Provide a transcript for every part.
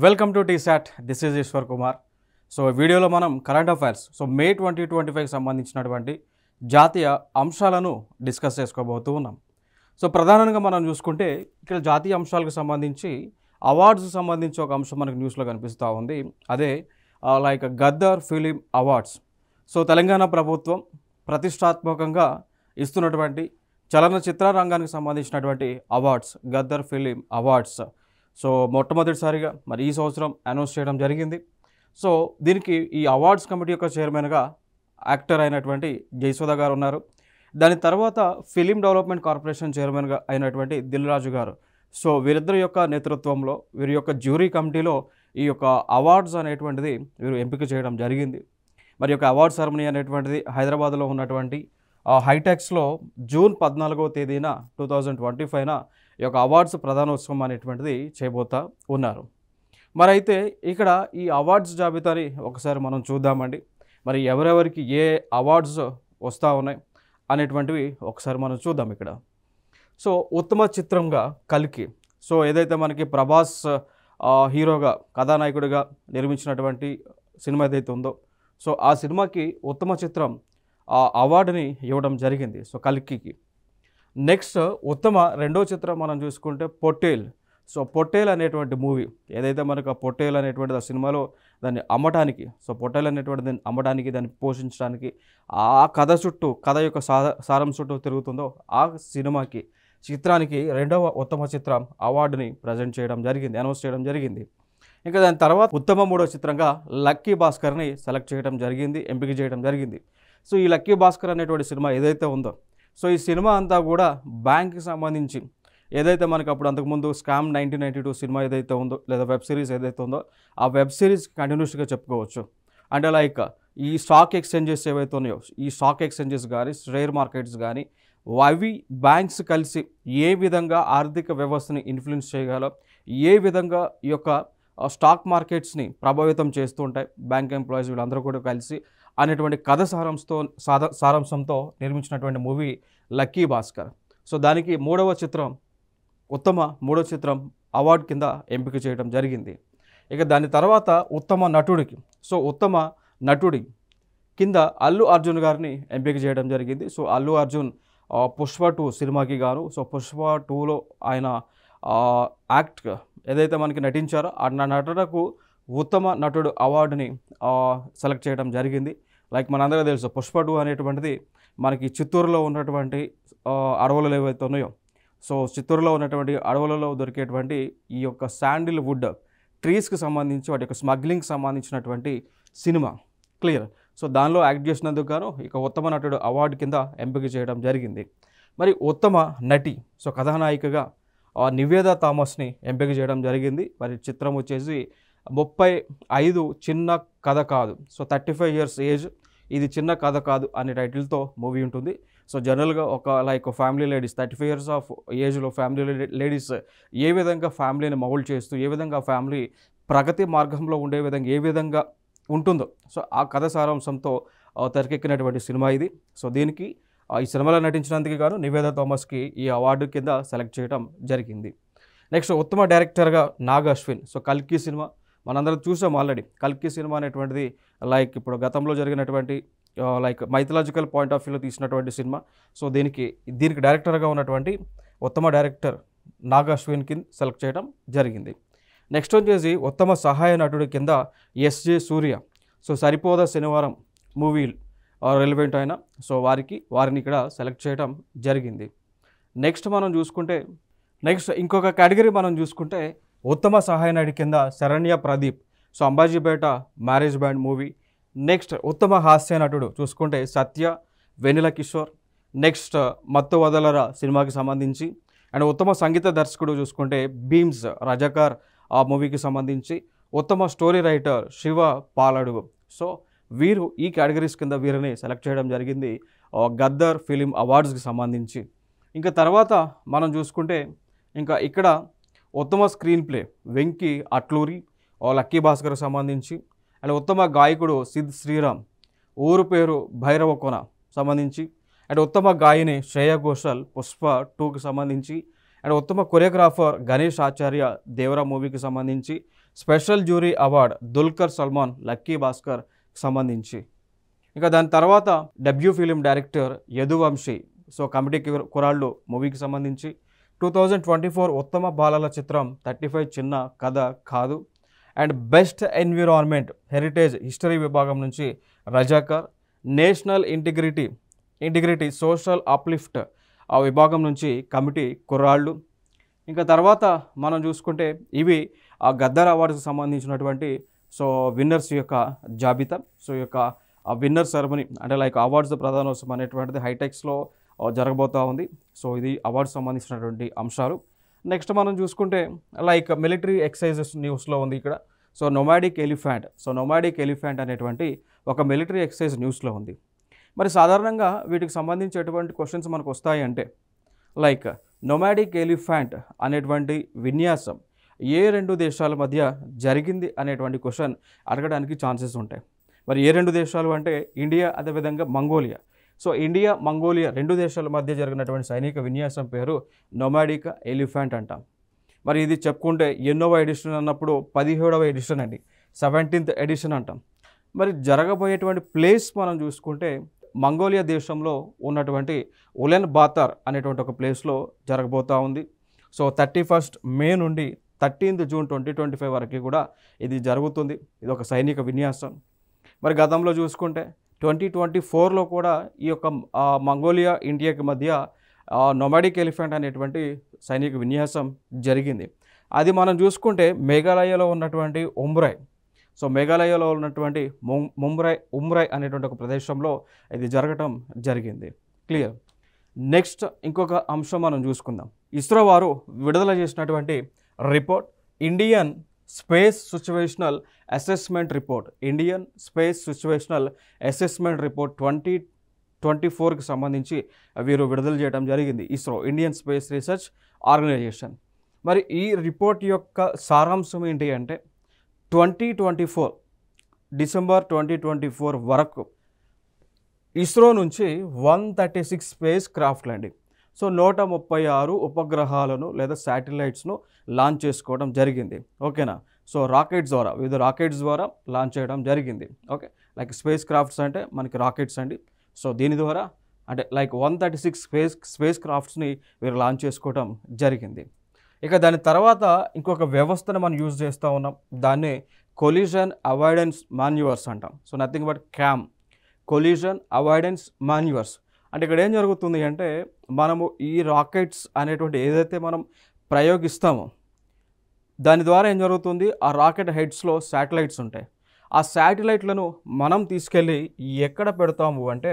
Welcome to TSAT. This is Eshwar Kumar. So వీడియోలో మనం current affairs May 2025కి సంబంధించినటువంటి జాతీయ అంశాలను డిస్కస్ చేసుకోబోతూ ఉన్నాం. సో ప్రధానంగా మనం చూసుకుంటే ఇక్కడ జాతీయ అంశాలకు సంబంధించి అవార్డ్స్ సంబంధించి ఒక అంశం మనకు న్యూస్లో కనిపిస్తూ ఉంది. అదే like Gaddar film awards. So Telangana ప్రభుత్వం ప్రతిష్టాత్మకంగా ఇస్తున్నటువంటి చలనచిత్ర రంగానికి సంబంధించినటువంటి awards, Gaddar film awards. So మొట్టమొదటిసారిగా మరి ఈ సంవత్సరం అనౌన్స్ చేయడం జరిగింది. సో దీనికి ఈ అవార్డ్స్ కమిటీ యొక్క చైర్మన్గా యాక్టర్ అయినటువంటి జయసుధ గారు ఉన్నారు. దాని తర్వాత ఫిలిం డెవలప్మెంట్ కార్పొరేషన్ చైర్మన్గా అయినటువంటి దిల్ రాజు గారు. సో వీరిద్దరి యొక్క నేతృత్వంలో వీరి యొక్క జ్యూరీ కమిటీలో ఈ యొక్క అవార్డ్స్ అనేటువంటిది వీరు ఎంపిక చేయడం జరిగింది. మరి యొక్క అవార్డ్ సెరమనీ అనేటువంటిది హైదరాబాద్లో ఉన్నటువంటి హైటెక్స్లో జూన్ 14వ తేదీన 2025న ఈ యొక్క అవార్డ్స్ ప్రధానోత్సవం అనేటువంటిది చేయబోతా ఉన్నారు. మరి అయితే ఇక్కడ ఈ అవార్డ్స్ జాబితాని ఒకసారి మనం చూద్దామండి. మరి ఎవరెవరికి ఏ అవార్డ్స్ వస్తూ ఉన్నాయి అనేటువంటివి ఒకసారి మనం చూద్దాం ఇక్కడ. సో ఉత్తమ చిత్రంగా కల్కి. సో ఏదైతే మనకి ప్రభాస్ హీరోగా కథానాయకుడిగా నిర్మించినటువంటి సినిమా ఏదైతే ఉందో, సో ఆ సినిమాకి ఉత్తమ చిత్రం అవార్డుని ఇవ్వడం జరిగింది. సో కల్కికి. నెక్స్ట్ ఉత్తమ రెండో చిత్రం మనం చూసుకుంటే పొట్టేల్. సో పొట్టేల్ అనేటువంటి మూవీ ఏదైతే మనకు పొట్టేల్ అనేటువంటిది ఆ సినిమాలో దాన్ని అమ్మటానికి, సో పొట్టేల్ అనేటువంటి దాన్ని అమ్మటానికి, దాన్ని పోషించడానికి, ఆ కథ చుట్టూ, కథ యొక్క సారం చుట్టూ తిరుగుతుందో ఆ సినిమాకి, చిత్రానికి రెండవ ఉత్తమ చిత్రం అవార్డుని ప్రజెంట్ చేయడం జరిగింది, అనౌన్స్ చేయడం జరిగింది. ఇంకా దాని తర్వాత ఉత్తమ మూడో చిత్రంగా లక్కీ భాస్కర్ని సెలెక్ట్ చేయడం జరిగింది, ఎంపిక చేయడం జరిగింది. సో ఈ లక్కీ భాస్కర్ అనేటువంటి సినిమా ఏదైతే ఉందో, సో ఈ సినిమా అంతా కూడా బ్యాంక్కి సంబంధించి ఏదైతే మనకు అప్పుడు అంతకుముందు స్కామ్ 1992 సినిమా ఏదైతే ఉందో, లేదా వెబ్ సిరీస్ ఏదైతే ఉందో, ఆ వెబ్ సిరీస్ కంటిన్యూస్గా చెప్పుకోవచ్చు. అంటే లైక్ ఈ స్టాక్ ఎక్స్చేంజెస్ ఏవైతే ఉన్నాయో, ఈ స్టాక్ ఎక్స్చేంజెస్ కానీ, షేర్ మార్కెట్స్ కానీ, అవి బ్యాంక్స్ కలిసి ఏ విధంగా ఆర్థిక వ్యవస్థని ఇన్ఫ్లుయెన్స్ చేయగలవు, ఏ విధంగా ఈ యొక్క స్టాక్ మార్కెట్స్ని ప్రభావితం చేస్తూ ఉంటాయి బ్యాంక్ ఎంప్లాయీస్ వీళ్ళందరూ కూడా కలిసి అనేటువంటి కథ సారాంశంతో నిర్మించినటువంటి మూవీ లక్కీ భాస్కర్. సో దానికి ఉత్తమ మూడవ చిత్రం అవార్డు కింద ఎంపిక చేయడం జరిగింది. ఇక దాని తర్వాత ఉత్తమ నటుడికి, సో ఉత్తమ నటుడి కింద అల్లు అర్జున్ గారిని ఎంపిక చేయడం జరిగింది. సో అల్లు అర్జున్ పుష్ప 2 సినిమాకి గాను, సో పుష్ప 2లో ఆయన యాక్ట్ ఏదైతే మనకి నటించారో ఆ నటులకు ఉత్తమ నటుడు అవార్డుని సెలెక్ట్ చేయడం జరిగింది. లైక్ మనందరికీ తెలుసు పుష్ప 2 అనేటువంటిది మనకి చిత్తూరులో ఉన్నటువంటి అడవులు ఏవైతే ఉన్నాయో, సో చిత్తూరులో ఉన్నటువంటి అడవులలో దొరికేటువంటి ఈ యొక్క శాండిల్వుడ్ ట్రీస్కి సంబంధించి వాటి యొక్క స్మగ్లింగ్కి సంబంధించినటువంటి సినిమా, క్లియర్. సో దానిలో యాక్ట్ చేసినందుకు గాను ఇక ఉత్తమ నటుడు అవార్డు కింద ఎంపిక చేయడం జరిగింది. మరి ఉత్తమ నటి, సో కథానాయికగా నివేదా థామస్ని ఎంపిక చేయడం జరిగింది. మరి చిత్రం వచ్చేసి 35 చిన్న కథ కాదు, సో 35 years ఏజ్, ఇది చిన్న కథ కాదు అనే టైటిల్తో మూవీ ఉంటుంది. సో జనరల్గా ఒక like family ladies 35 years of ఏజ్లో ఫ్యామిలీ లేడీస్ ఏ విధంగా ఫ్యామిలీని మౌల్డ్ చేస్తూ, ఏ విధంగా ఫ్యామిలీ ప్రగతి మార్గంలో ఉండే విధంగా ఏ విధంగా ఉంటుందో, సో ఆ కథ సారాంశంతో తెరకెక్కినటువంటి సినిమా ఇది. సో దీనికి ఈ సినిమాలో నటించినందుకు గాను నివేదా థామస్కి ఈ అవార్డు కింద సెలెక్ట్ చేయడం జరిగింది. నెక్స్ట్ ఉత్తమ డైరెక్టర్గా నాగ్ అశ్విన్. సో కల్కి సినిమా మనందరం చూసాం ఆల్రెడీ. కల్కి సినిమా అనేటువంటిది లైక్ ఇప్పుడు గతంలో జరిగినటువంటి లైక్ మైథలాజికల్ పాయింట్ ఆఫ్ వ్యూలో తీసినటువంటి సినిమా. సో దీనికి డైరెక్టర్గా ఉన్నటువంటి ఉత్తమ డైరెక్టర్ నాగ్ అశ్విన్ కింద సెలెక్ట్ చేయడం జరిగింది. నెక్స్ట్ వచ్చేసి ఉత్తమ సహాయ నటుడి కింద ఎస్జే సూర్య. సో సరిపోదా శనివారం మూవీ రెలవెంట్ అయిన, సో వారిని ఇక్కడ సెలెక్ట్ చేయడం జరిగింది. నెక్స్ట్ ఇంకొక కేటగిరీ మనం చూసుకుంటే ఉత్తమ సహాయ నటి కింద Saranya Pradeep. So Ambajipeta marriage band movie. Next ఉత్తమ హాస్య నటుడు చూసుకుంటే సత్య, వెనిల కిషోర్. నెక్స్ట్ మత్తు వదలరా సినిమాకి సంబంధించి. అండ్ ఉత్తమ సంగీత దర్శకుడు చూసుకుంటే బీమ్స్ రజాకార్ ఆ మూవీకి సంబంధించి. ఉత్తమ story writer Shiva Paladugu. So వీరు ఈ కేటగిరీస్ కింద వీరిని సెలెక్ట్ చేయడం జరిగింది గద్దర్ ఫిలిం అవార్డ్స్కి సంబంధించి. ఇంకా తర్వాత మనం చూసుకుంటే ఇంకా ఇక్కడ ఉత్తమ screenplay Venky Atluri lucky భాస్కర్కి సంబంధించి. అండ్ ఉత్తమ గాయకుడు సిద్ శ్రీరామ్, ఊరు పేరు భైరవ కొన సంబంధించి. అండ్ ఉత్తమ గాయని శ్రేయా ఘోషల్ పుష్ప 2కి సంబంధించి. అండ్ ఉత్తమ కొరియోగ్రాఫర్ గణేష్ ఆచార్య దేవరా మూవీకి సంబంధించి. Special jury award Dulquer Salmaan lucky Bhaskar సంబంధించి. ఇంకా దాని తర్వాత debut film director Yaduvamsi, so committee Kurrollu మూవీకి సంబంధించి. 2024 ఉత్తమ బాలల చిత్రం 35 చిన్న కథ కాదు. And best environment heritage history విభాగం నుంచి Razakar. National integrity social uplift ఆ విభాగం నుంచి కమిటీ కుర్రాళ్ళు. ఇంకా తర్వాత మనం చూసుకుంటే ఇవి ఆ గద్దర్ అవార్డ్స్కి సంబంధించినటువంటి సో విన్నర్స్ యొక్క జాబితా. సో ఈ యొక్క విన్నర్ సెరమనీ అంటే లైక్ అవార్డ్స్ ప్రధానోత్సవం అనేటువంటిది హైటెక్స్లో జరగబోతూ ఉంది. సో ఇది అవార్డ్స్ సంబంధించినటువంటి అంశాలు. నెక్స్ట్ మనం చూసుకుంటే లైక్ మిలిటరీ ఎక్సర్సైజెస్ న్యూస్లో ఉంది ఇక్కడ. సో నొమాడిక్ ఎలిఫెంట్ అనేటువంటి ఒక మిలిటరీ ఎక్సర్సైజ్ న్యూస్లో ఉంది. మరి సాధారణంగా వీటికి సంబంధించేటువంటి క్వశ్చన్స్ మనకు వస్తాయి అంటే లైక్ నొమాడిక్ ఎలిఫెంట్ అనేటువంటి విన్యాసం ఏ రెండు దేశాల మధ్య జరిగింది అనేటువంటి క్వశ్చన్ అడగడానికి ఛాన్సెస్ ఉంటాయి. మరి ఏ రెండు దేశాలు అంటే ఇండియా అదేవిధంగా మంగోలియా. సో ఇండియా మంగోలియా రెండు దేశాల మధ్య జరిగినటువంటి సైనిక విన్యాసం పేరు నొమాడిక్ ఎలిఫెంట్ అంటాం. మరి ఇది చెప్పుకుంటే ఎన్నోవ ఎడిషన్ అన్నప్పుడు 17వ ఎడిషన్ అండి, 17th ఎడిషన్ అంటాం. మరి జరగబోయేటువంటి ప్లేస్ మనం చూసుకుంటే మంగోలియా దేశంలో ఉన్నటువంటి ఉలెన్ బాతార్ అనేటువంటి ఒక ప్లేస్లో జరగబోతూ ఉంది. సో 31st మే నుండి 13th జూన్ 2025 వరకు కూడా ఇది జరుగుతుంది. ఇది ఒక సైనిక విన్యాసం. మరి గతంలో చూసుకుంటే 2024లో కూడా ఈ యొక్క మంగోలియా ఇండియాకి మధ్య నొమాడిక్ ఎలిఫెంట్ అనేటువంటి సైనిక విన్యాసం జరిగింది. అది మనం చూసుకుంటే మేఘాలయలో ఉన్నటువంటి ఉమ్రై. సో మేఘాలయలో ఉన్నటువంటి ఉమ్రై అనేటువంటి ఒక ప్రదేశంలో ఇది జరగటం జరిగింది. క్లియర్. నెక్స్ట్ ఇంకొక అంశం మనం చూసుకుందాం. ఇస్రో వారు విడుదల చేసినటువంటి report Indian space situational assessment report 2024కి సంబంధించి వీరు విడుదల చేయడం జరిగింది. ISRO Indian space research organisation. మరి ఈ రిపోర్ట్ యొక్క సారాంశం ఏంటి అంటే 2024 డిసెంబర్ 2024 వరకు ఇస్రో నుంచి 136 స్పేస్ క్రాఫ్ట్లు అండి. సో 136 ఉపగ్రహాలను లేదా శాటిలైట్స్ను లాంచ్ చేసుకోవడం జరిగింది. ఓకేనా. సో వివిధ రాకెట్స్ ద్వారా లాంచ్ చేయడం జరిగింది. ఓకే, లైక్ స్పేస్ క్రాఫ్ట్స్ అంటే మనకి రాకెట్స్ అండి. సో దీని ద్వారా అంటే లైక్ 136 స్పేస్ క్రాఫ్ట్స్ని వీరు లాంచ్ చేసుకోవడం జరిగింది. ఇక దాని తర్వాత ఇంకొక వ్యవస్థను మనం యూజ్ చేస్తూ ఉన్నాం. దాన్ని కొలిజన్ అవాయిడెన్స్ మాన్యువర్స్ అంటాం. So nothing but cam, collision avoidance manoeuvres. అంటే ఇక్కడ ఏం జరుగుతుంది అంటే మనము ఈ రాకెట్స్ అనేటువంటి ఏదైతే మనం ప్రయోగిస్తామో దాని ద్వారా ఏం జరుగుతుంది, ఆ రాకెట్ హెడ్స్లో శాటిలైట్స్ ఉంటాయి. ఆ శాటిలైట్లను మనం తీసుకెళ్ళి ఎక్కడ పెడతాము అంటే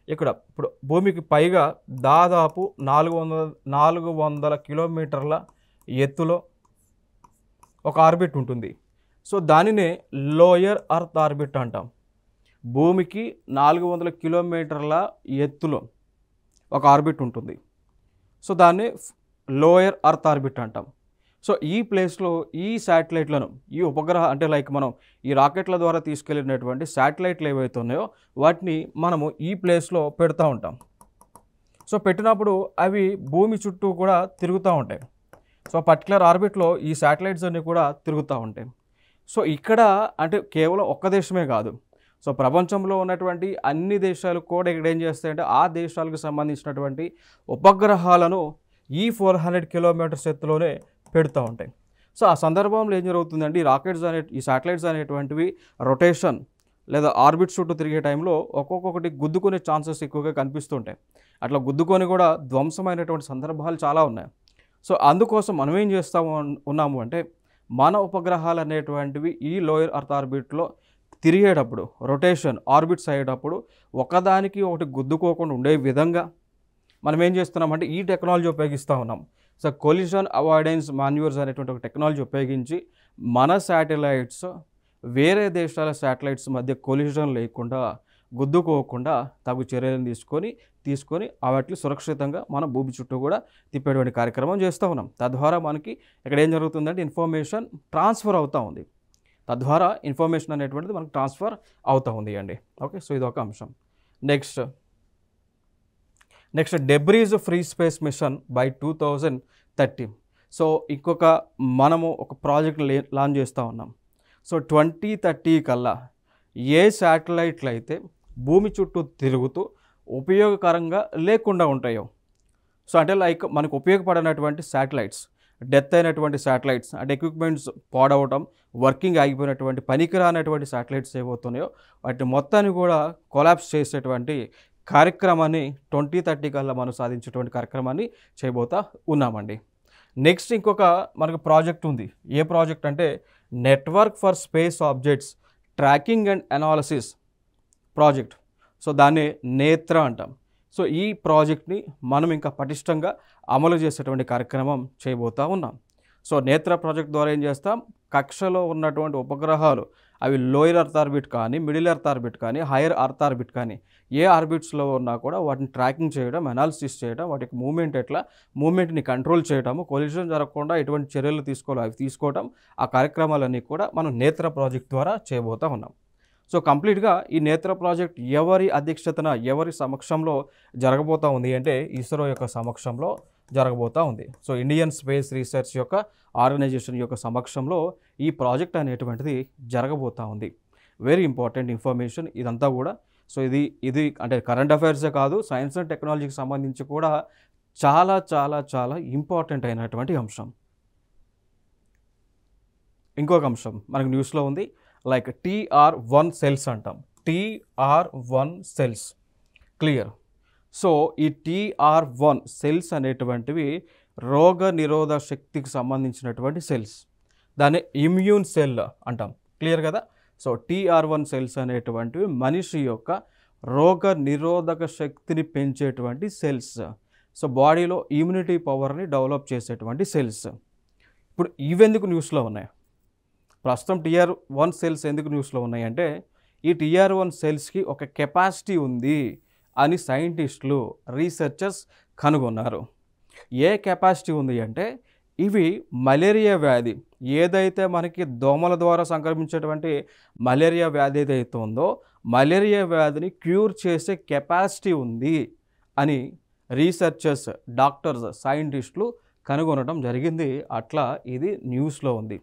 ఇక్కడ ఇప్పుడు భూమికి పైగా దాదాపు 400 కిలోమీటర్ల ఎత్తులో ఒక ఆర్బిట్ ఉంటుంది. సో దానినే లోయర్ అర్త్ ఆర్బిట్ అంటాం. భూమికి 400 కిలోమీటర్ల ఎత్తులో ఒక ఆర్బిట్ ఉంటుంది. సో దాన్ని లోయర్ అర్త్ ఆర్బిట్ అంటాం. సో ఈ ప్లేస్లో ఈ శాటిలైట్లను ఈ ఉపగ్రహ అంటే లైక్ మనం ఈ రాకెట్ల ద్వారా తీసుకెళ్ళినటువంటి శాటిలైట్లు ఏవైతే ఉన్నాయో వాటిని మనము ఈ ప్లేస్లో పెడతా ఉంటాం. సో పెట్టినప్పుడు అవి భూమి చుట్టూ కూడా తిరుగుతూ ఉంటాయి. సో పర్టికులర్ ఆర్బిట్లో ఈ శాటిలైట్స్ అన్నీ కూడా తిరుగుతూ ఉంటాయి. సో ఇక్కడ అంటే కేవలం ఒక్క దేశమే కాదు, సో ప్రపంచంలో ఉన్నటువంటి అన్ని దేశాలు కూడా ఇక్కడ ఏం చేస్తాయంటే ఆ దేశాలకు సంబంధించినటువంటి ఉపగ్రహాలను ఈ 400 కిలోమీటర్స్ ఎత్తులోనే పెడుతూ ఉంటాయి. సో ఆ సందర్భంలో ఏం జరుగుతుందంటే ఈ శాటిలైట్స్ అనేటువంటివి రొటేషన్ లేదా ఆర్బిట్ చుట్టూ తిరిగే టైంలో ఒక్కొక్కటి గుద్దుకునే ఛాన్సెస్ ఎక్కువగా కనిపిస్తుంటాయి. అట్లా గుద్దుకొని కూడా ధ్వంసమైనటువంటి సందర్భాలు చాలా ఉన్నాయి. సో అందుకోసం మనం ఏం ఉన్నాము అంటే మన ఉపగ్రహాలు అనేటువంటివి ఈ లోయర్ అర్త్ ఆర్బిట్లో తిరిగేటప్పుడు రొటేషన్ ఆర్బిట్స్ అయ్యేటప్పుడు ఒకదానికి ఒకటి గుద్దుకోకుండా ఉండే విధంగా మనం ఏం చేస్తున్నామంటే ఈ టెక్నాలజీ ఉపయోగిస్తూ ఉన్నాం. సో కొలిజన్ అవాయిడెన్స్ మాన్యువర్స్ అనేటువంటి ఒక టెక్నాలజీ ఉపయోగించి మన శాటిలైట్స్ వేరే దేశాల శాటిలైట్స్ మధ్య కొలిజన్ లేకుండా గుద్దుకోకుండా తగు చర్యలను తీసుకొని వాటిని సురక్షితంగా మన భూమి చుట్టూ కూడా తిప్పేటువంటి కార్యక్రమం చేస్తూ ఉన్నాం. తద్వారా మనకి ఇక్కడ ఏం జరుగుతుందంటే ఇన్ఫర్మేషన్ ట్రాన్స్ఫర్ అవుతూ ఉంది. తద్వారా ఇన్ఫర్మేషన్ అనేటువంటిది మనకు ట్రాన్స్ఫర్ అవుతూ ఉంది అండి. ఓకే, సో ఇది ఒక అంశం. Next debris free space machine by 2030. So ఇంకొక మనము ఒక ప్రాజెక్ట్ లాంచ్ చేస్తూ ఉన్నాం. సో 2030 కల్లా ఏ శాటిలైట్లు అయితే భూమి చుట్టూ తిరుగుతూ ఉపయోగకరంగా లేకుండా ఉంటాయో, సో అంటే లైక్ మనకు ఉపయోగపడినటువంటి శాటిలైట్స్, డెత్ అయినటువంటి శాటిలైట్స్ అంటే ఎక్విప్మెంట్స్ పాడవటం, వర్కింగ్ ఆగిపోయినటువంటి పనికిరానటువంటి శాటిలైట్స్ ఏవవుతున్నాయో వాటిని మొత్తాన్ని కూడా కొలాప్స్ చేసేటువంటి కార్యక్రమాన్ని 2030 కల్లా మనం సాధించేటువంటి కార్యక్రమాన్ని చేయబోతా ఉన్నామండి. నెక్స్ట్ ఇంకొక మనకు ప్రాజెక్ట్ ఉంది. ఏ ప్రాజెక్ట్ అంటే network for space objects tracking and analysis project. So దాన్ని నేత్ర అంటాం. సో ఈ ప్రాజెక్ట్ని మనం ఇంకా పటిష్టంగా అమలు చేసేటువంటి కార్యక్రమం చేయబోతూ ఉన్నాం. సో నేత్ర ప్రాజెక్ట్ ద్వారా ఏం చేస్తాం, కక్షలో ఉన్నటువంటి ఉపగ్రహాలు అవి లోయర్ అర్త్ ఆర్బిట్ కానీ, మిడిల్ అర్త్ ఆర్బిట్ కానీ, హైయర్ అర్త్ ఆర్బిట్ కానీ ఏ ఆర్బిట్స్లో ఉన్నా కూడా వాటిని ట్రాకింగ్ చేయడం, అనాలిసిస్ చేయడం, వాటికి మూమెంట్ ఎట్లా, మూమెంట్ని కంట్రోల్ చేయడము, కొలిజన్ జరగకుండా ఎటువంటి చర్యలు తీసుకోవాలో అవి తీసుకోవడం, ఆ కార్యక్రమాలన్నీ కూడా మనం నేత్ర ప్రాజెక్ట్ ద్వారా చేయబోతూ ఉన్నాం. సో కంప్లీట్గా ఈ నేత్ర ప్రాజెక్ట్ ఎవరి అధ్యక్షతన, ఎవరి సమక్షంలో జరగబోతూ ఉంది అంటే ఇస్రో యొక్క సమక్షంలో జరగబోతూ ఉంది. సో ఇండియన్ స్పేస్ రీసెర్చ్ యొక్క ఆర్గనైజేషన్ యొక్క సమక్షంలో ఈ ప్రాజెక్ట్ అనేటువంటిది జరగబోతూ ఉంది. వెరీ ఇంపార్టెంట్ ఇన్ఫర్మేషన్ ఇదంతా కూడా. సో ఇది అంటే కరెంట్ అఫైర్సే కాదు, సైన్స్ అండ్ టెక్నాలజీకి సంబంధించి కూడా చాలా చాలా చాలా ఇంపార్టెంట్ అయినటువంటి అంశం. ఇంకొక అంశం మనకు న్యూస్లో ఉంది, లైక్ TR1 సెల్స్ అంటాం. TR1 cells clear. సో ఈ TR1 సెల్స్ అనేటువంటివి రోగ నిరోధక శక్తికి సంబంధించినటువంటి సెల్స్. దాన్ని ఇమ్యూన్ సెల్ అంటాం. క్లియర్ కదా. సో TR1 సెల్స్ అనేటువంటివి మనిషి యొక్క రోగ నిరోధక శక్తిని పెంచేటువంటి సెల్స్. సో బాడీలో ఇమ్యూనిటీ పవర్ని డెవలప్ చేసేటువంటి సెల్స్. ఇప్పుడు ఇవెందుకు న్యూస్లో ఉన్నాయి, ప్రస్తుతం TR1 సెల్స్ ఎందుకు న్యూస్లో ఉన్నాయంటే ఈ TR1 సెల్స్కి ఒక కెపాసిటీ ఉంది అని సైంటిస్టులు, రీసెర్చర్స్ కనుగొన్నారు. ఏ కెపాసిటీ ఉంది అంటే ఇవి మలేరియా వ్యాధి ఏదైతే మనకి దోమల ద్వారా సంక్రమించేటువంటి మలేరియా వ్యాధి ఏదైతే ఉందో మలేరియా వ్యాధిని క్యూర్ చేసే కెపాసిటీ ఉంది అని రీసెర్చర్స్, డాక్టర్స్, సైంటిస్టులు కనుగొనడం జరిగింది. అట్లా ఇది న్యూస్లో ఉంది.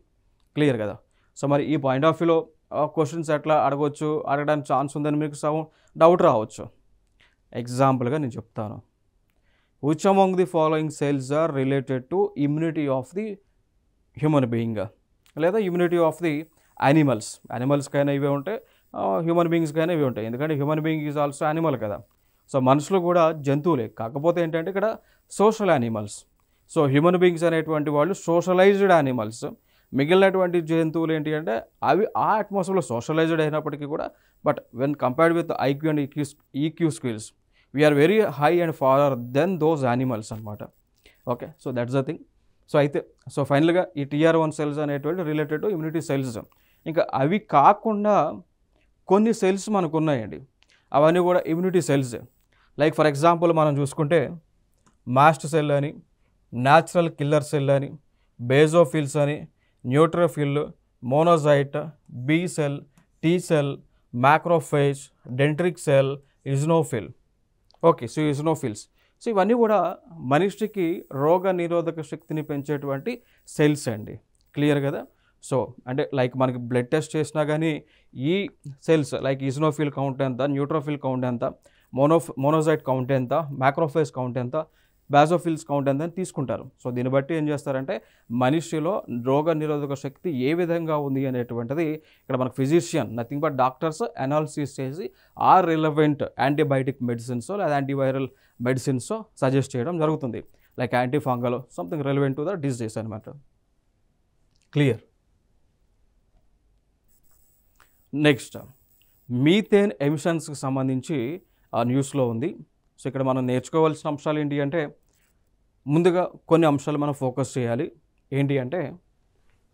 క్లియర్ కదా. సో మరి ఈ పాయింట్ ఆఫ్ వ్యూలో క్వశ్చన్స్ ఎట్లా అడగవచ్చు, అడగడానికి ఛాన్స్ ఉందని మీకు డౌట్ రావచ్చు. ఎగ్జాంపుల్గా నేను చెప్తాను. Which among the following cells are related to immunity of the human being, లేదా ఇమ్యూనిటీ ఆఫ్ ది యానిమల్స్. యానిమల్స్కైనా ఇవే ఉంటాయి, హ్యూమన్ బీయింగ్స్కైనా ఇవే ఉంటాయి. ఎందుకంటే human being is also animal కదా. సో మనుషులు కూడా జంతువులే, కాకపోతే ఏంటంటే ఇక్కడ social animals. So human beings అనేటువంటి వాళ్ళు సోషలైజ్డ్ యానిమల్స్. మిగిలినటువంటి జంతువులు ఏంటి అంటే అవి ఆ అట్మాస్ఫియర్లో సోషలైజ్డ్ అయినప్పటికీ కూడా but when compared with IQ and EQ skills we are very high and further than those animals అనమాట. Okay, so that's the thing. So ఫైనల్గా ఈ TR1 సెల్స్ అనేటువంటి రిలేటెడ్ టు ఇమ్యూనిటీ సెల్స్. ఇంకా అవి కాకుండా కొన్ని సెల్స్ మనకు ఉన్నాయండి, అవన్నీ కూడా immunity cells. Like for example మనం చూసుకుంటే మాస్ట్ సెల్ అని, న్యాచురల్ కిల్లర్ సెల్ అని, బేజోఫిల్స్ అని, neutrophil, monocyte, B cell, T cell, macrophage, dendritic cell, eosinophil. Okay, so eosinophils. So ఇవన్నీ కూడా మనిషికి రోగ నిరోధక శక్తిని పెంచేటువంటి సెల్స్ అండి. క్లియర్ కదా. సో అంటే లైక్ మనకి బ్లడ్ టెస్ట్ చేసినా కానీ ఈ సెల్స్ లైక్ ఇజ్నోఫిల్ కౌంట్ ఎంత, న్యూట్రోఫిల్ కౌంట్ ఎంత, మోనోజైట్ కౌంట్ ఎంత, మ్యాక్రోఫేజ్ కౌంట్ ఎంత, బాజోఫిల్స్ కౌంట్ ఎంత అని తీసుకుంటారు. సో దీన్ని బట్టి ఏం చేస్తారంటే మనిషిలో రోగ నిరోధక శక్తి ఏ విధంగా ఉంది అనేటువంటిది ఇక్కడ మనకు physician, nothing but doctors analysis చేసి ఆ రిలవెంట్ యాంటీబయాటిక్ మెడిసిన్స్ లేదా యాంటీవైరల్ మెడిసిన్స్ సజెస్ట్ చేయడం జరుగుతుంది. Like antifungal, something relevant to the disease అనమాట. క్లియర్. నెక్స్ట్ మీథేన్ ఎమిషన్స్కి సంబంధించి ఆ న్యూస్లో ఉంది. సో ఇక్కడ మనం నేర్చుకోవాల్సిన అంశాలు ఏంటి అంటే ముందుగా కొన్ని అంశాలు మనం ఫోకస్ చేయాలి. ఏంటి అంటే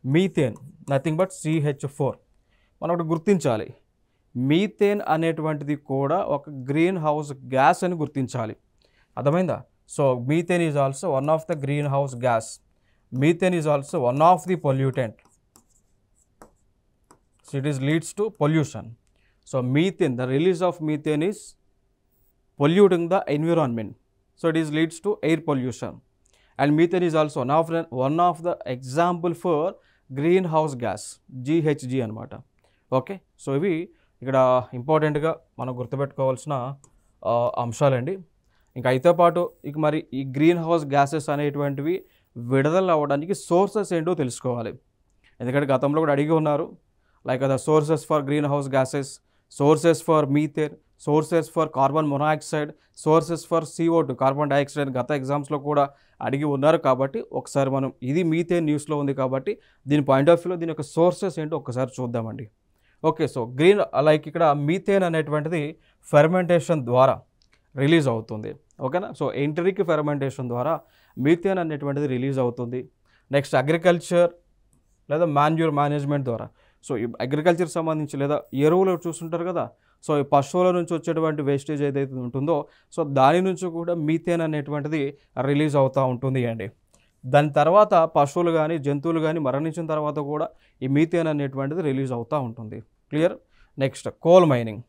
మీథేన్ నథింగ్ బట్ CH4. మనం ఒకటి గుర్తించాలి, మీథేన్ అనేటువంటిది కూడా ఒక గ్రీన్ హౌస్ గ్యాస్ అని గుర్తించాలి. అర్థమైందా. So methane is also one of the green house gas. Methane is also one of the pollutant. So it is leads to pollution. So methane, the release of methane is polluting the environment. So it is leads to air pollution. And methane is also one of the example for green house gas, GHG అనమాట. Okay, so ఇవి ఇక్కడ ఇంపార్టెంట్గా మనం గుర్తుపెట్టుకోవాల్సిన అంశాలండి. ఇంకా అయితే పాటు ఇక మరి ఈ గ్రీన్ హౌస్ గ్యాసెస్ అనేటువంటివి విడుదల అవ్వడానికి సోర్సెస్ ఏంటో తెలుసుకోవాలి. ఎందుకంటే గతంలో కూడా అడిగి ఉన్నారు, like the sources for green house gases, sources for methane, sources for carbon monoxide, sources for CO2 carbon dioxide గత ఎగ్జామ్స్లో కూడా అడిగి ఉన్నారు. కాబట్టి ఒకసారి మనం ఇది మీథేన్ న్యూస్లో ఉంది కాబట్టి దీని పాయింట్ ఆఫ్ వ్యూలో దీని యొక్క సోర్సెస్ ఏంటో ఒకసారి చూద్దామండి. ఓకే, సో గ్రీన్ లైక్ ఇక్కడ మీథేన్ అనేటువంటిది ఫెర్మెంటేషన్ ద్వారా రిలీజ్ అవుతుంది. ఓకేనా, సో ఎంటరిక్ ఫెర్మెంటేషన్ ద్వారా మీథేన్ అనేటువంటిది రిలీజ్ అవుతుంది. నెక్స్ట్ అగ్రికల్చర్ లేదా మాన్యూర్ మేనేజ్మెంట్ ద్వారా, సో ఈ అగ్రికల్చర్ సంబంధించి లేదా ఎరువులు చూస్తుంటారు కదా, సో ఈ పశువుల నుంచి వచ్చేటువంటి వేస్టేజ్ ఏదైతే ఉంటుందో సో దాని నుంచి కూడా మీథేన్ అనేటువంటిది రిలీజ్ అవుతూ ఉంటుంది అండి. దాని తర్వాత పశువులు కానీ జంతువులు కానీ మరణించిన తర్వాత కూడా ఈ మీథేన్ అనేటువంటిది రిలీజ్ అవుతూ ఉంటుంది. Clear. Next coal mining,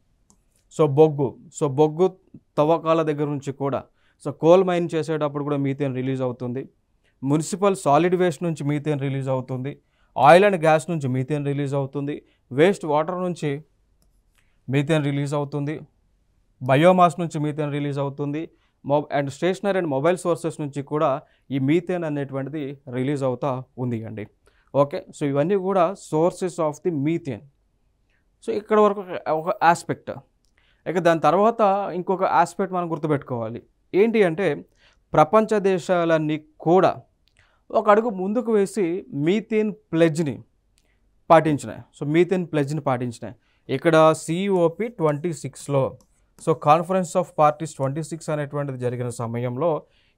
so బొగ్గు తవ్వకాల దగ్గర నుంచి కూడా సో కోల్ మైన్ చేసేటప్పుడు కూడా మీథేన్ రిలీజ్ అవుతుంది. మున్సిపల్ సాలిడ్ వేస్ట్ నుంచి మీథేన్ రిలీజ్ అవుతుంది. ఆయిల్ అండ్ గ్యాస్ నుంచి మీథేన్ రిలీజ్ అవుతుంది. వేస్ట్ వాటర్ నుంచి మీథేన్ రిలీజ్ అవుతుంది. బయోమాస్ నుంచి మీథేన్ రిలీజ్ అవుతుంది. And stationary and mobile sources నుంచి కూడా ఈ మీథేన్ అనేటువంటిది రిలీజ్ అవుతూ ఉంది అండి. ఓకే, సో ఇవన్నీ కూడా sources of the methane. So ఇక్కడ వరకు ఒక ఆస్పెక్ట్. ఇక దాని తర్వాత ఇంకొక ఆస్పెక్ట్ మనం గుర్తుపెట్టుకోవాలి. ఏంటి అంటే ప్రపంచ దేశాలన్నీ కూడా ఒక అడుగు ముందుకు వేసి మీథేన్ ప్లెడ్జ్ని పాటించినాయి. సో మీథేన్ ప్లెడ్జ్ని పాటించినాయి. ఇక్కడ COP26లో సో కాన్ఫరెన్స్ ఆఫ్ పార్టీస్ 26 అనేటువంటిది జరిగిన సమయంలో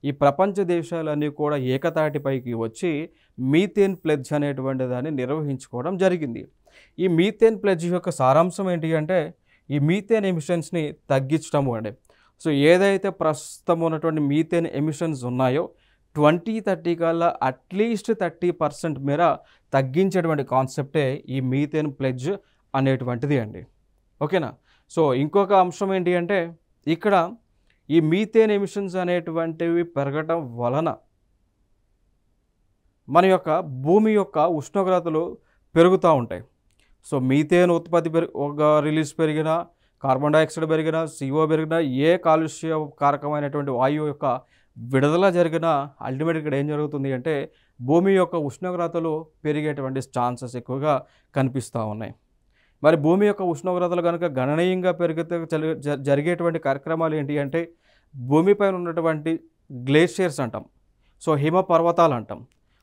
ఈ ప్రపంచ దేశాలన్నీ కూడా ఏకతాటిపైకి వచ్చి మీథేన్ ప్లెడ్జ్ అనేటువంటి దాన్ని నిర్వహించుకోవడం జరిగింది. ఈ మీథేన్ ప్లెడ్జ్ యొక్క సారాంశం ఏంటి అంటే ఈ మీథేన్ ఎమిషన్స్ని తగ్గించడము అండి. సో ఏదైతే ప్రస్తుతం ఉన్నటువంటి మీథేన్ ఎమిషన్స్ ఉన్నాయో 2030 కల్లా అట్లీస్ట్ 30% మేర తగ్గించేటువంటి కాన్సెప్టే ఈ మీథేన్ ప్లెడ్జ్ అనేటువంటిది అండి. ఓకేనా, సో ఇంకొక అంశం ఏంటి అంటే ఇక్కడ ఈ మీథేన్ ఎమిషన్స్ అనేటువంటివి పెరగటం వలన మన యొక్క భూమి యొక్క ఉష్ణోగ్రతలు పెరుగుతూ ఉంటాయి. సో మీథేన్ ఉత్పత్తి రిలీజ్ పెరిగినా, కార్బన్ డైఆక్సైడ్ పెరిగినా, CO పెరిగినా, ఏ కాలుష్య కారకమైనటువంటి వాయువు యొక్క విడుదల జరిగిన అల్టిమేట్గా ఇక్కడ ఏం జరుగుతుంది అంటే భూమి యొక్క ఉష్ణోగ్రతలు పెరిగేటువంటి ఛాన్సెస్ ఎక్కువగా కనిపిస్తూ ఉన్నాయి. మరి భూమి యొక్క ఉష్ణోగ్రతలు కనుక గణనీయంగా పెరిగితే జరిగేటువంటి కార్యక్రమాలు ఏంటి అంటే భూమిపైన ఉన్నటువంటి గ్లేషియర్స్ అంటాం, సో హిమ పర్వతాలు అంటాం.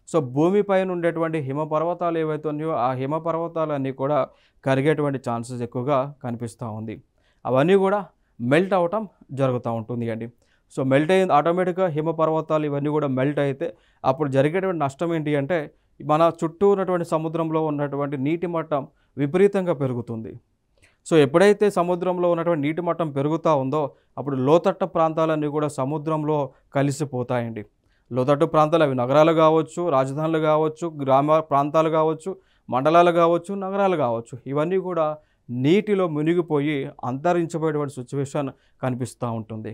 సో భూమిపైన ఉండేటువంటి హిమ పర్వతాలు ఏవైతే ఉన్నాయో ఆ హిమ పర్వతాలన్నీ కూడా కరిగేటువంటి ఛాన్సెస్ ఎక్కువగా కనిపిస్తూ ఉంది. అవన్నీ కూడా మెల్ట్ అవ్వటం జరుగుతూ ఉంటుంది అండి. సో మెల్ట్ అయింది ఆటోమేటిక్గా హిమ పర్వతాలు ఇవన్నీ కూడా మెల్ట్ అయితే అప్పుడు జరిగేటువంటి నష్టం ఏంటి అంటే మన చుట్టూ ఉన్నటువంటి సముద్రంలో ఉన్నటువంటి నీటి మట్టం విపరీతంగా పెరుగుతుంది. సో ఎప్పుడైతే సముద్రంలో ఉన్నటువంటి నీటి మట్టం పెరుగుతూ ఉందో అప్పుడు లోతట్టు ప్రాంతాలన్నీ కూడా సముద్రంలో కలిసిపోతాయండి. లోతట్టు ప్రాంతాలు అవి నగరాలు కావచ్చు, రాజధానులు కావచ్చు, గ్రామ ప్రాంతాలు కావచ్చు, మండలాలు కావచ్చు, నగరాలు కావచ్చు, ఇవన్నీ కూడా నీటిలో మునిగిపోయి అంతరించిపోయేటువంటి సిచ్యువేషన్ కనిపిస్తూ ఉంటుంది.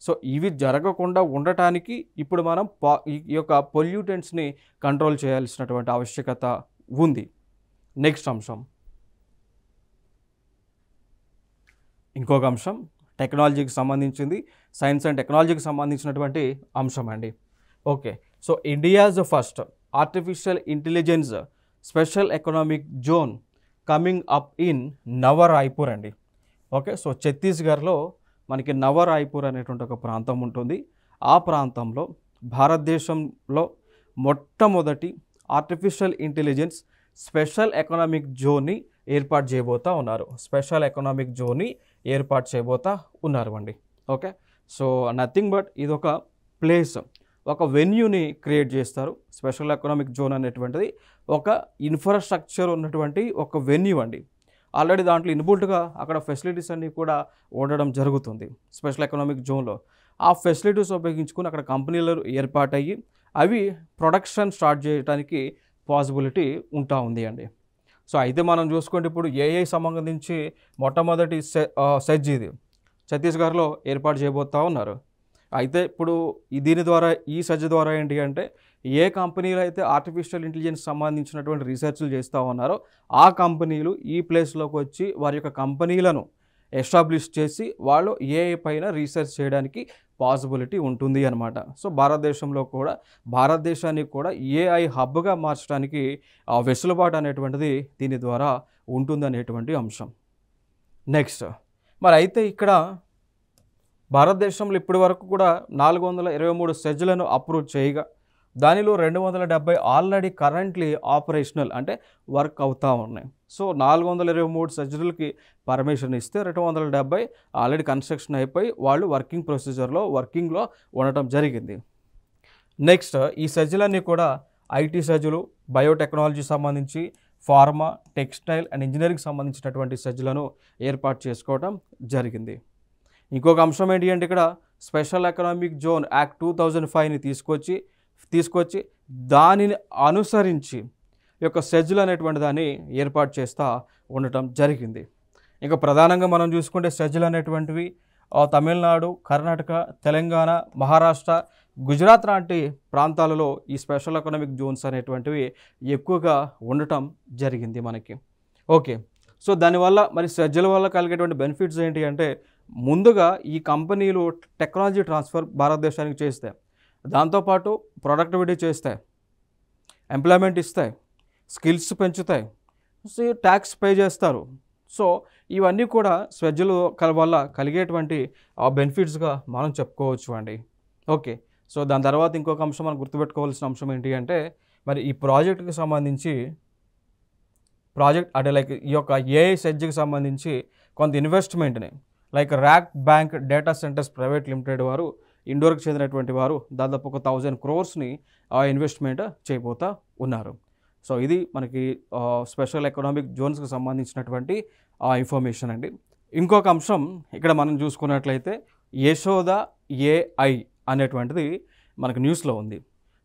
సో ఇవి జరగకుండా ఉండటానికి ఇప్పుడు మనం ఈ యొక్క పొల్యూటెంట్స్ని కంట్రోల్ చేయాల్సినటువంటి ఆవశ్యకత ఉంది. నెక్స్ట్ అంశం, ఇంకొక అంశం టెక్నాలజీకి సంబంధించింది, సైన్స్ అండ్ టెక్నాలజీకి సంబంధించినటువంటి అంశం అండి. Okay, so India's first artificial intelligence special economic zone coming up in Nava Raipur అండి. ఓకే, సో ఛత్తీస్గఢ్లో మనకి నవరాయ్పూర్ అనేటువంటి ఒక ప్రాంతం ఉంటుంది. ఆ ప్రాంతంలో భారతదేశంలో మొట్టమొదటి ఆర్టిఫిషియల్ ఇంటెలిజెన్స్ స్పెషల్ ఎకనామిక్ జోన్ని ఏర్పాటు చేయబోతూ ఉన్నారు. స్పెషల్ ఎకనామిక్ జోన్ని ఏర్పాటు చేయబోతూ ఉన్నారు అండి. ఓకే, సో నథింగ్ బట్ ఇది ఒక ప్లేస్, ఒక వెన్యూని క్రియేట్ చేస్తారు. స్పెషల్ ఎకనామిక్ జోన్ అనేటువంటిది ఒక ఇన్ఫ్రాస్ట్రక్చర్ ఉన్నటువంటి ఒక వెన్యూ అండి. ఆల్రెడీ దాంట్లో ఇన్బుల్ట్గా అక్కడ ఫెసిలిటీస్ అన్నీ కూడా ఉండడం జరుగుతుంది స్పెషల్ ఎకనామిక్ జోన్లో. ఆ ఫెసిలిటీస్ ఉపయోగించుకుని అక్కడ కంపెనీలు ఏర్పాటయ్యి అవి ప్రొడక్షన్ స్టార్ట్ చేయడానికి పాసిబిలిటీ ఉంటా ఉంది అండి. సో అయితే మనం చూసుకుంటే ఇప్పుడు ఏఐ సంబంధించి మొట్టమొదటి సెజ్ ఇది ఛత్తీస్గఢ్లో ఏర్పాటు చేయబోతూ ఉన్నారు. అయితే ఇప్పుడు దీని ద్వారా ఈ సజ్జ ద్వారా ఏంటి అంటే ఏ కంపెనీలు అయితే ఆర్టిఫిషియల్ ఇంటెలిజెన్స్ సంబంధించినటువంటి రీసెర్చ్లు చేస్తూ ఉన్నారో ఆ కంపెనీలు ఈ ప్లేస్లోకి వచ్చి వారి యొక్క కంపెనీలను ఎస్టాబ్లిష్ చేసి వాళ్ళు ఏఐ పైన రీసెర్చ్ చేయడానికి పాసిబిలిటీ ఉంటుంది అనమాట. సో భారతదేశాన్ని కూడా ఏఐ హబ్గా మార్చడానికి వెసులుబాటు అనేటువంటిది దీని ద్వారా ఉంటుందనేటువంటి అంశం. నెక్స్ట్ మరి అయితే ఇక్కడ భారతదేశంలో ఇప్పటి వరకు కూడా 423 సెజ్లను అప్రూవ్ చేయగా దానిలో 270 ఆల్రెడీ కరెంట్లీ ఆపరేషనల్ అంటే వర్క్ అవుతూ ఉన్నాయి. సో 423 సర్జరీలకి పర్మిషన్ ఇస్తే 270 ఆల్రెడీ కన్స్ట్రక్షన్ అయిపోయి వాళ్ళు వర్కింగ్లో ఉండటం జరిగింది. నెక్స్ట్ ఈ సర్జరీలన్నీ కూడా ఐటీ సర్జరీలు, బయోటెక్నాలజీ సంబంధించి, ఫార్మా, టెక్స్టైల్ అండ్ ఇంజనీరింగ్ సంబంధించినటువంటి సర్జరీలను ఏర్పాటు చేసుకోవడం జరిగింది. ఇంకొక అంశం ఏంటి అంటే ఇక్కడ స్పెషల్ ఎకనామిక్ జోన్ యాక్ట్ 2005ని తీసుకొచ్చి దానిని అనుసరించి ఈ యొక్క సెజ్లు అనేటువంటి దాన్ని ఏర్పాటు చేస్తూ ఉండటం జరిగింది. ఇంకా ప్రధానంగా మనం చూసుకుంటే సెజ్లు అనేటువంటివి తమిళనాడు, కర్ణాటక, తెలంగాణ, మహారాష్ట్ర, గుజరాత్ లాంటి ప్రాంతాలలో ఈ స్పెషల్ ఎకనామిక్ జోన్స్ అనేటువంటివి ఎక్కువగా ఉండటం జరిగింది మనకి. ఓకే, సో దానివల్ల మరి సెజ్ల వల్ల కలిగేటువంటి బెనిఫిట్స్ ఏంటి అంటే ముందుగా ఈ కంపెనీలు టెక్నాలజీ ట్రాన్స్ఫర్ భారతదేశానికి చేస్తాయి, దాంతోపాటు ప్రొడక్టివిటీ చేస్తాయి, ఎంప్లాయ్మెంట్ ఇస్తాయి, స్కిల్స్ పెంచుతాయి, ట్యాక్స్ పే చేస్తారు. సో ఇవన్నీ కూడా సెజ్ల వల్ల కలిగేటువంటి బెనిఫిట్స్గా మనం చెప్పుకోవచ్చు అండి. ఓకే, సో దాని తర్వాత ఇంకొక అంశం మనం గుర్తుపెట్టుకోవాల్సిన అంశం ఏంటి అంటే మరి ఈ ప్రాజెక్ట్కి సంబంధించి అంటే లైక్ ఈ యొక్క ఏఐ సెజ్కి సంబంధించి కొంత ఇన్వెస్ట్మెంట్ని like rack bank data centres private limited వారు ఇండోర్కి చెందినటువంటి వారు దాదాపు ఒక 1000 crores ఇన్వెస్ట్మెంట్ చేయబోతా ఉన్నారు. సో ఇది మనకి స్పెషల్ ఎకనామిక్ జోన్స్కి సంబంధించినటువంటి ఇన్ఫర్మేషన్ అండి. ఇంకొక అంశం ఇక్కడ మనం చూసుకున్నట్లయితే యశోద ఏఐ అనేటువంటిది మనకు న్యూస్లో ఉంది.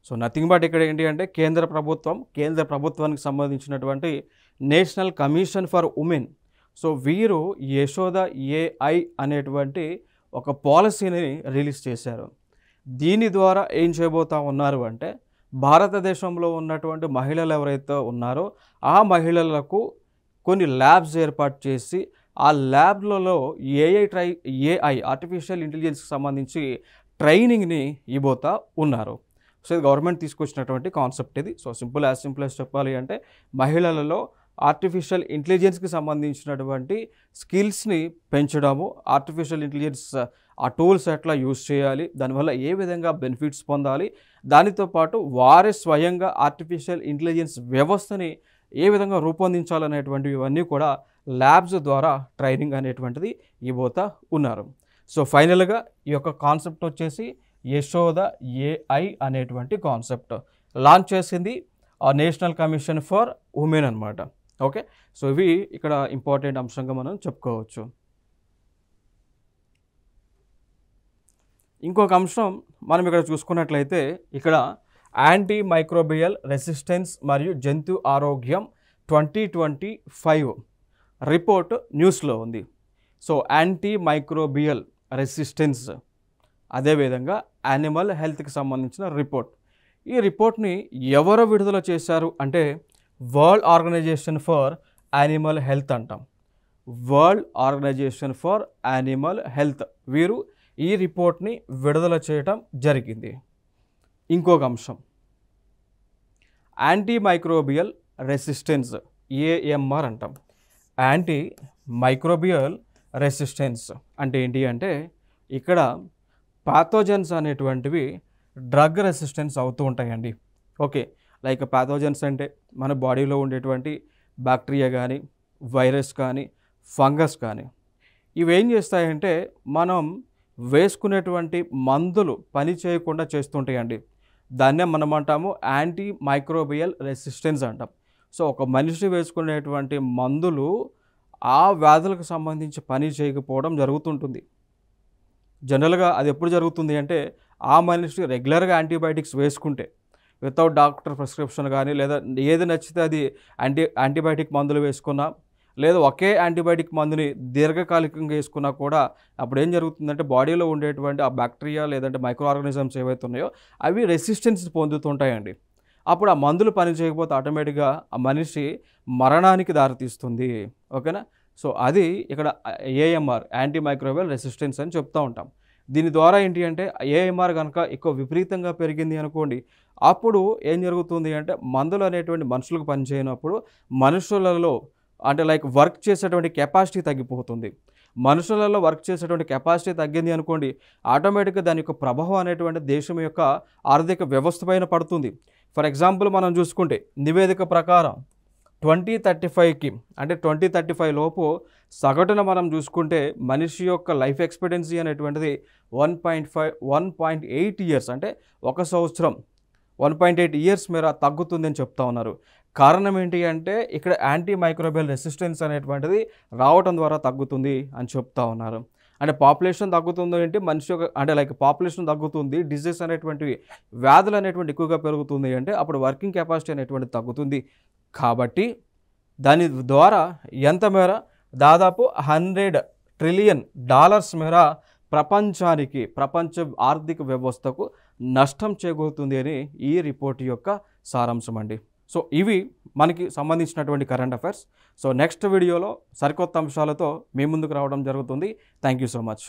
సో నథింగ్ బట్ ఇక్కడ ఏంటి అంటే కేంద్ర ప్రభుత్వానికి సంబంధించినటువంటి national commission for women, so వీరు యశోద ఏఐ అనేటువంటి ఒక పాలసీని రిలీజ్ చేశారు. దీని ద్వారా ఏం చేయబోతా ఉన్నారు అంటే భారతదేశంలో ఉన్నటువంటి మహిళలు ఎవరైతే ఉన్నారో ఆ మహిళలకు కొన్ని ల్యాబ్స్ ఏర్పాటు చేసి ఆ ల్యాబ్లలో ఏఐ ఆర్టిఫిషియల్ ఇంటెలిజెన్స్కి సంబంధించి ట్రైనింగ్ని ఇవ్వబోతా ఉన్నారు. సో ఇది గవర్నమెంట్ తీసుకొచ్చినటువంటి కాన్సెప్ట్ ఇది. సో సింపుల్ యాజ్ చెప్పాలి అంటే మహిళలలో ఆర్టిఫిషియల్ ఇంటెలిజెన్స్కి సంబంధించినటువంటి స్కిల్స్ని పెంచడము, ఆర్టిఫిషియల్ ఇంటెలిజెన్స్ ఆ టూల్స్ ఎట్లా యూజ్ చేయాలి, దానివల్ల ఏ విధంగా బెనిఫిట్స్ పొందాలి, దానితో పాటు వారే స్వయంగా ఆర్టిఫిషియల్ ఇంటెలిజెన్స్ వ్యవస్థని ఏ విధంగా రూపొందించాలనేటువంటివి ఇవన్నీ కూడా ల్యాబ్స్ ద్వారా ట్రైనింగ్ అనేటువంటిది ఇవ్వబోతా ఉన్నారు. సో ఫైనల్గా ఈ యొక్క కాన్సెప్ట్ వచ్చేసి యశోద ఏఐ అనేటువంటి కాన్సెప్ట్ లాంచ్ చేసింది నేషనల్ కమిషన్ ఫర్ ఉమెన్ అనమాట. ఓకే, సో ఇవి ఇక్కడ ఇంపార్టెంట్ అంశంగా మనం చెప్పుకోవచ్చు. ఇంకొక అంశం మనం ఇక్కడ చూసుకున్నట్లయితే ఇక్కడ యాంటీ మైక్రోబియల్ రెసిస్టెన్స్ మరియు జంతు ఆరోగ్యం 2025 రిపోర్ట్ న్యూస్లో ఉంది. సో యాంటీ మైక్రోబియల్ రెసిస్టెన్స్ అదేవిధంగా యానిమల్ హెల్త్కి సంబంధించిన రిపోర్ట్. ఈ రిపోర్ట్ని ఎవరు విడుదల చేశారు అంటే world organisation for animal health అంటాం. World organisation for animal health వీరు ఈ రిపోర్ట్ని విడుదల చేయటం జరిగింది. ఇంకొక అంశం యాంటీ మైక్రోబియల్ రెసిస్టెన్స్ ఏఎంఆర్ అంటాం. యాంటీ మైక్రోబియల్ రెసిస్టెన్స్ అంటే ఏంటి అంటే ఇక్కడ పాథోజన్స్ అనేటువంటివి డ్రగ్ రెసిస్టెన్స్ అవుతూ ఉంటాయండి. ఓకే, లైక్ పాథోజన్స్ అంటే మన బాడీలో ఉండేటువంటి బ్యాక్టీరియా కానీ, వైరస్ కానీ, ఫంగస్ కానీ ఇవేం చేస్తాయంటే మనం వేసుకునేటువంటి మందులు పని చేయకుండా చేస్తుంటాయండి. దాన్నే మనం అంటాము యాంటీ మైక్రోబియల్ రెసిస్టెన్స్ అంటాం. సో ఒక మనిషి వేసుకునేటువంటి మందులు ఆ వ్యాధులకు సంబంధించి పని చేయకపోవడం జరుగుతుంటుంది. జనరల్గా అది ఎప్పుడు జరుగుతుంది అంటే ఆ మనిషి రెగ్యులర్గా యాంటీబయాటిక్స్ వేసుకుంటే వితౌట్ డాక్టర్ ప్రిస్క్రిప్షన్ కానీ లేదా ఏది నచ్చితే అది యాంటీబయాటిక్ మందులు వేసుకున్నా లేదా ఒకే యాంటీబయాటిక్ మందుని దీర్ఘకాలికంగా వేసుకున్నా కూడా అప్పుడు ఏం జరుగుతుందంటే బాడీలో ఉండేటువంటి ఆ బ్యాక్టీరియా లేదంటే మైక్రో ఆర్గానిజమ్స్ ఏవైతే ఉన్నాయో అవి రెసిస్టెన్స్ పొందుతుంటాయండి. అప్పుడు ఆ మందులు పని చేయకపోతే ఆటోమేటిక్గా ఆ మనిషి మరణానికి దారితీస్తుంది. ఓకేనా. సో అది ఇక్కడ ఏఎంఆర్, యాంటీ మైక్రోబియల్ రెసిస్టెన్స్ అని చెప్తూ ఉంటాం. దీని ద్వారా ఏంటి అంటే ఏఎంఆర్ కనుక ఎక్కువ విపరీతంగా పెరిగింది అనుకోండి, అప్పుడు ఏం జరుగుతుంది అంటే మందులు అనేటువంటి మనుషులకు పనిచేయనప్పుడు మనుషులలో అంటే లైక్ వర్క్ చేసేటువంటి కెపాసిటీ తగ్గిపోతుంది. మనుషులలో వర్క్ చేసేటువంటి కెపాసిటీ తగ్గింది అనుకోండి, ఆటోమేటిక్గా దాని యొక్క ప్రభావం అనేటువంటి దేశం యొక్క ఆర్థిక వ్యవస్థ పైన పడుతుంది. ఫర్ ఎగ్జాంపుల్ మనం చూసుకుంటే నివేదిక ప్రకారం 2035కి అంటే 2035 లోపు సగటున మనం చూసుకుంటే మనిషి యొక్క లైఫ్ ఎక్స్పెక్టెన్సీ అనేటువంటిది 1.8 ఇయర్స్ అంటే 1 సంవత్సరం 1.8 ఇయర్స్ మేర తగ్గుతుందని చెప్తా ఉన్నారు. కారణం ఏంటి అంటే ఇక్కడ యాంటీ మైక్రోబియల్ రెసిస్టెన్స్ అనేటువంటిది రావటం ద్వారా తగ్గుతుంది అని చెప్తా ఉన్నారు. అంటే పాపులేషన్ తగ్గుతుంది ఏంటి, మనిషి యొక్క అంటే లైక్ పాపులేషన్ తగ్గుతుంది, డిజీజ్ అనేటువంటివి వ్యాధులు అనేటువంటి ఎక్కువగా పెరుగుతుంది అంటే అప్పుడు వర్కింగ్ కెపాసిటీ అనేటువంటిది తగ్గుతుంది. కాబట్టి దాని ద్వారా ఎంత మేర దాదాపు $100 ట్రిలియన్ మేర ప్రపంచానికి, ప్రపంచ ఆర్థిక వ్యవస్థకు నష్టం చేకూరుతుంది అని ఈ రిపోర్ట్ యొక్క సారాంశం అండి. సో ఇవి మనకి సంబంధించినటువంటి కరెంట్ అఫైర్స్. సో నెక్స్ట్ వీడియోలో సరికొత్త అంశాలతో మీ ముందుకు రావడం జరుగుతుంది. Thank you so much.